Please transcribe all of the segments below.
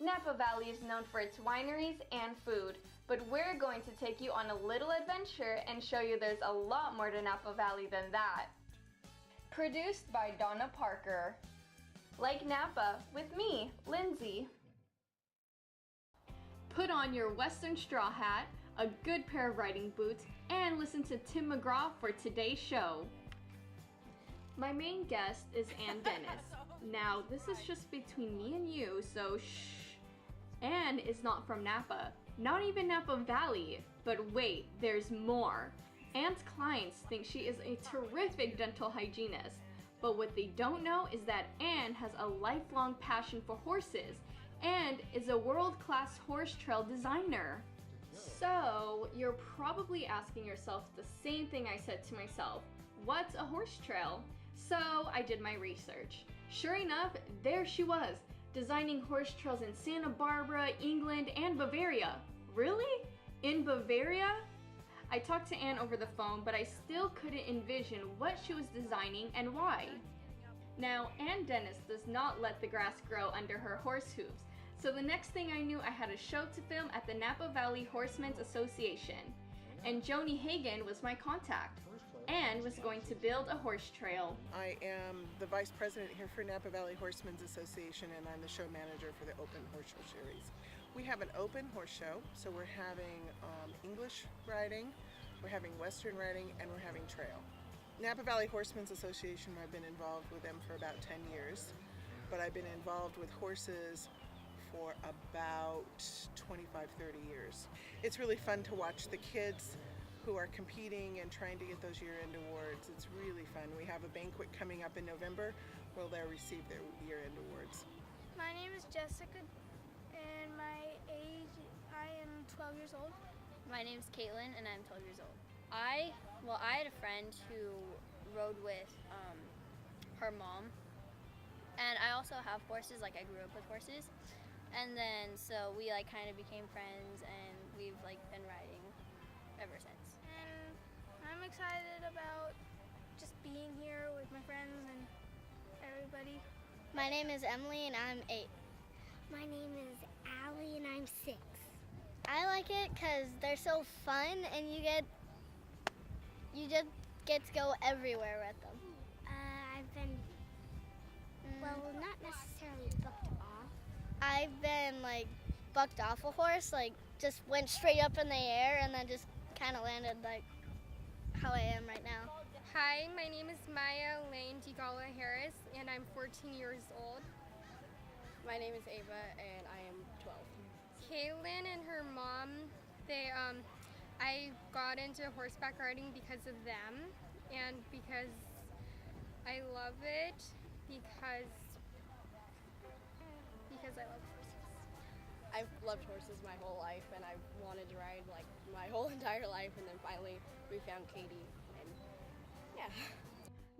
Napa Valley is known for its wineries and food, but we're going to take you on a little adventure and show you there's a lot more to Napa Valley than that. Produced by Donna Parker. Like Napa, with me, Leanzy. Put on your Western straw hat, a good pair of riding boots, and listen to Tim McGraw for today's show. My main guest is Ann Dennis. Now, this is just between me and you, so shh. Ann is not from Napa, not even Napa Valley. But wait, there's more. Ann's clients think she is a terrific dental hygienist. But what they don't know is that Ann has a lifelong passion for horses and is a world-class horse trail designer. So, you're probably asking yourself the same thing I said to myself. What's a horse trail? So, I did my research. Sure enough, there she was, designing horse trails in Santa Barbara, England, and Bavaria. Really? In Bavaria? I talked to Ann over the phone, but I still couldn't envision what she was designing and why. Now, Ann Dennis does not let the grass grow under her horse hooves, so the next thing I knew I had a show to film at the Napa Valley Horsemen's Association, and Joni Hagan was my contact. Ann was going to build a horse trail. I am the vice president here for Napa Valley Horsemen's Association, and I'm the show manager for the Open Horse Show Series. We have an open horse show, so we're having English riding, we're having Western riding, and we're having trail. Napa Valley Horsemen's Association, I've been involved with them for about 10 years, but I've been involved with horses for about 25-30 years. It's really fun to watch the kids who are competing and trying to get those year-end awards. It's really fun. We have a banquet coming up in November where they'll receive their year-end awards. My name is Jessica, and my age, I am 12 years old. My name is Caitlin, and I'm 12 years old. I had a friend who rode with her mom, and I also have horses. Like, I grew up with horses, and then so we kind of became friends, and we've been riding ever since. And I'm excited about just being here with my friends and everybody. My name is Emily and I'm 8. My name is Allie and I'm 6. I like it because they're so fun and you just get to go everywhere with them. I've been, well, not necessarily booked off. I've been bucked off a horse, just went straight up in the air and then just kind of landed how I am right now. Hi, my name is Maya Lane DiGala Harris, and I'm 14 years old. My name is Ava, and I am 12. Kaylin and her mom, I got into horseback riding because of them, and because I love it, because I love horses. I've loved horses my whole life, and I've wanted to ride my whole entire life, and then finally we found Katie, and yeah.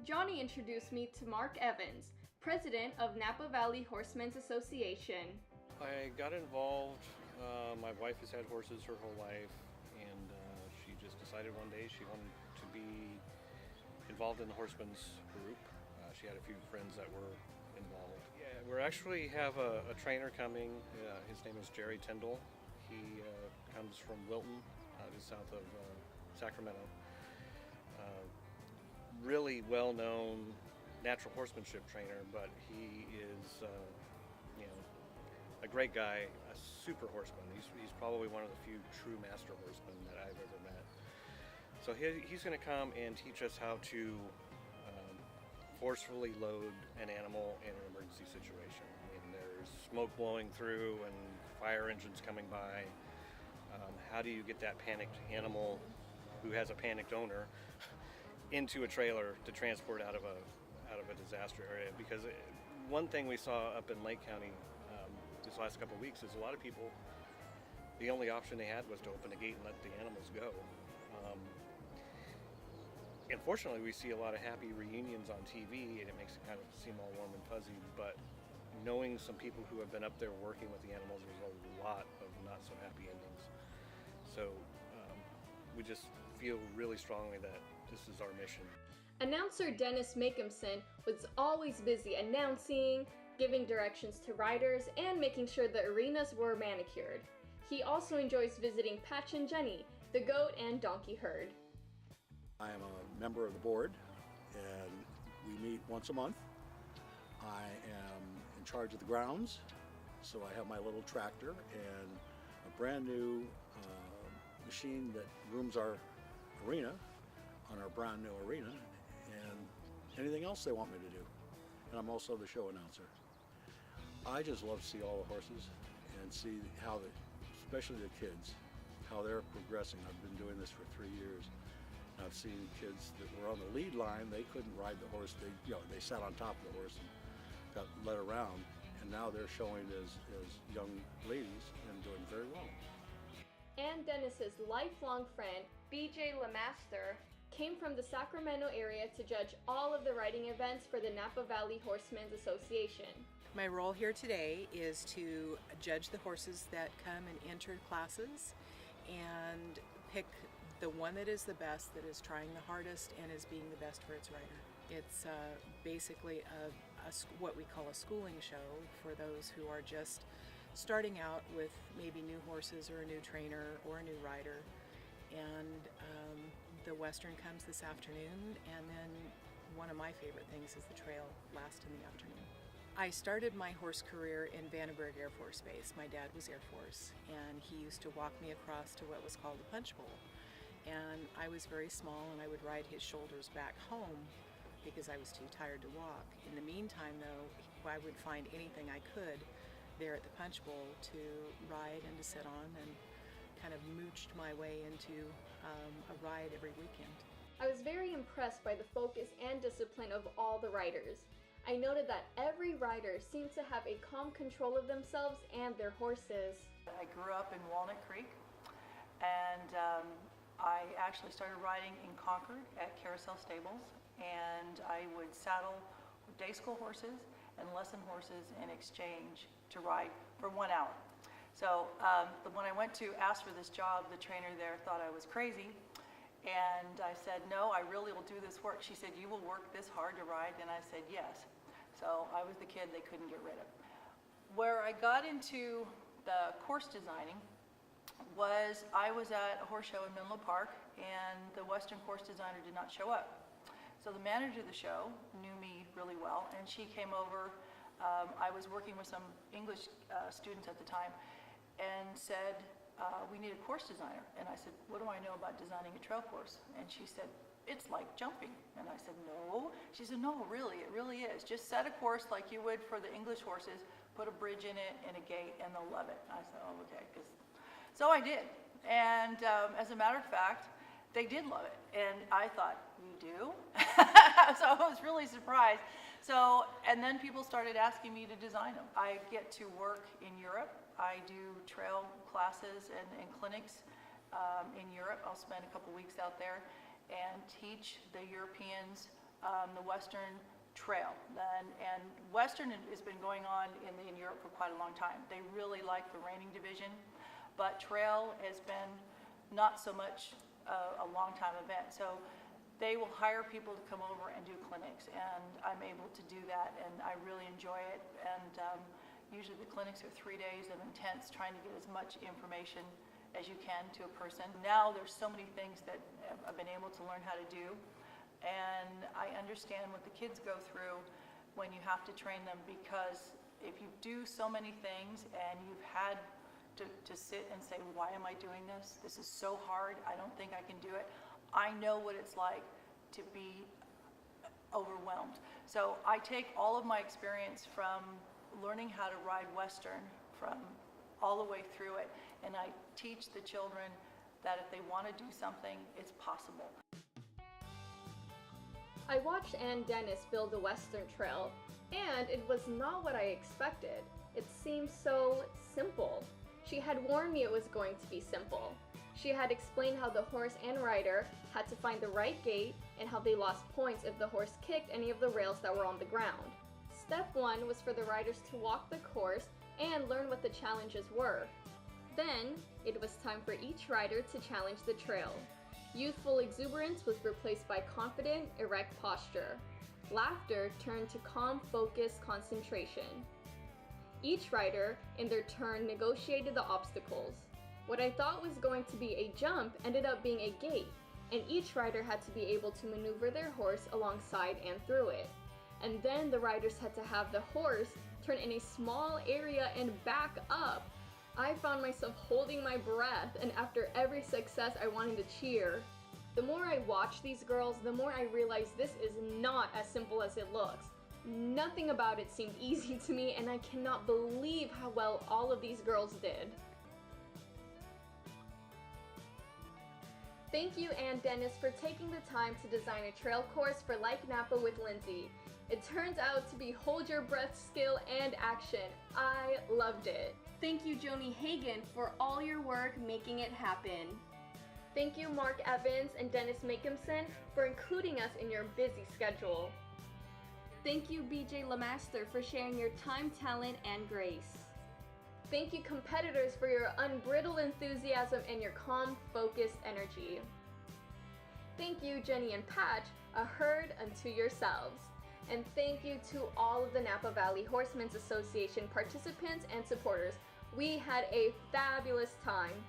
Johnny introduced me to Mark Evans, president of Napa Valley Horsemen's Association. I got involved, my wife has had horses her whole life, and she just decided one day she wanted to be involved in the Horsemen's group. She had a few friends that were involved. Yeah, we actually have a trainer coming. His name is Jerry Tyndall. He comes from Wilton, just south of Sacramento. Really well-known natural horsemanship trainer, but he is, a great guy, a super horseman. He's probably one of the few true master horsemen that I've ever met. So he's going to come and teach us how to forcefully load an animal in an emergency situation. I mean, there's smoke blowing through and fire engines coming by. How do you get that panicked animal who has a panicked owner into a trailer to transport out of a disaster area? Because one thing we saw up in Lake County this last couple of weeks is a lot of people, the only option they had was to open the gate and let the animals go. Unfortunately, we see a lot of happy reunions on TV, and it makes it kind of seem all warm and fuzzy, but knowing some people who have been up there working with the animals, there's a lot of not so happy endings. So we just feel really strongly that this is our mission. Announcer Dennis Makehamson was always busy announcing, giving directions to riders, and making sure the arenas were manicured. He also enjoys visiting Patch and Jenny, the goat and donkey herd. I am a member of the board, and we meet once a month. I am in charge of the grounds, so I have my little tractor and a brand new machine that grooms our arena on our brand new arena, and anything else they want me to do. And I'm also the show announcer. I just love to see all the horses and see how especially the kids, how they're progressing. I've been doing this for 3 years. I've seen kids that were on the lead line, they couldn't ride the horse. They sat on top of the horse and got led around, and now they're showing as young ladies and doing very well. And Dennis's lifelong friend, BJ LeMaster, came from the Sacramento area to judge all of the riding events for the Napa Valley Horsemen's Association. My role here today is to judge the horses that come and enter classes and pick the one that is the best, that is trying the hardest and is being the best for its rider. It's basically what we call a schooling show for those who are just starting out with maybe new horses or a new trainer or a new rider. And the Western comes this afternoon, and then one of my favorite things is the trail last in the afternoon. I started my horse career in Vandenberg Air Force Base. My dad was Air Force, and he used to walk me across to what was called the punch bowl. And I was very small, and I would ride his shoulders back home because I was too tired to walk. In the meantime, though, I would find anything I could there at the punch bowl to ride and to sit on, and kind of mooched my way into a ride every weekend. I was very impressed by the focus and discipline of all the riders. I noted that every rider seemed to have a calm control of themselves and their horses. I grew up in Walnut Creek, and I actually started riding in Concord at Carousel Stables, and I would saddle day school horses and lesson horses in exchange to ride for 1 hour. So when I went to ask for this job, the trainer there thought I was crazy, and I said, no, I really will do this work. She said, you will work this hard to ride? And I said, yes. So I was the kid they couldn't get rid of. Where I got into the course designing was I was at a horse show in Menlo Park, and the Western course designer did not show up. So the manager of the show knew me really well, and she came over. I was working with some English students at the time, and said, we need a course designer. And I said, what do I know about designing a trail course? And she said, it's like jumping. And I said, no. She said, no, really, it really is. Just set a course like you would for the English horses, put a bridge in it and a gate, and they'll love it. I said, oh, okay. So I did. And as a matter of fact, they did love it. And I thought, you do? So I was really surprised. So, and then people started asking me to design them. I get to work in Europe. I do trail classes and clinics in Europe. I'll spend a couple weeks out there and teach the Europeans the Western trail. And Western has been going on in Europe for quite a long time. They really like the reining division, but trail has been not so much a long time event. So they will hire people to come over and do clinics, and I'm able to do that, and I really enjoy it. And usually the clinics are 3 days of intense trying to get as much information as you can to a person. Now there's so many things that I've been able to learn how to do, and I understand what the kids go through when you have to train them, because if you do so many things and you've had to sit and say, why am I doing this? This is so hard, I don't think I can do it. I know what it's like to be overwhelmed. So I take all of my experience from learning how to ride Western from all the way through it, and I teach the children that if they want to do something, it's possible. I watched Ann Dennis build the Western Trail, and it was not what I expected. It seemed so simple. She had warned me it was going to be simple. She had explained how the horse and rider had to find the right gait and how they lost points if the horse kicked any of the rails that were on the ground. Step 1 was for the riders to walk the course and learn what the challenges were. Then, it was time for each rider to challenge the trail. Youthful exuberance was replaced by confident, erect posture. Laughter turned to calm, focused concentration. Each rider, in their turn, negotiated the obstacles. What I thought was going to be a jump ended up being a gate, and each rider had to be able to maneuver their horse alongside and through it. And then the riders had to have the horse turn in a small area and back up. I found myself holding my breath, and after every success I wanted to cheer. The more I watched these girls, the more I realized this is not as simple as it looks. Nothing about it seemed easy to me, and I cannot believe how well all of these girls did. Thank you, Ann Dennis, for taking the time to design a trail course for Like Napa with Leanzy. It turns out to be hold your breath skill and action. I loved it. Thank you, Joni Hagan, for all your work making it happen. Thank you, Mark Evans and Dennis Makimson, for including us in your busy schedule. Thank you, BJ Lamaster, for sharing your time, talent, and grace. Thank you, competitors, for your unbridled enthusiasm and your calm, focused energy. Thank you, Jenny and Patch, a herd unto yourselves. And thank you to all of the Napa Valley Horsemen's Association participants and supporters. We had a fabulous time.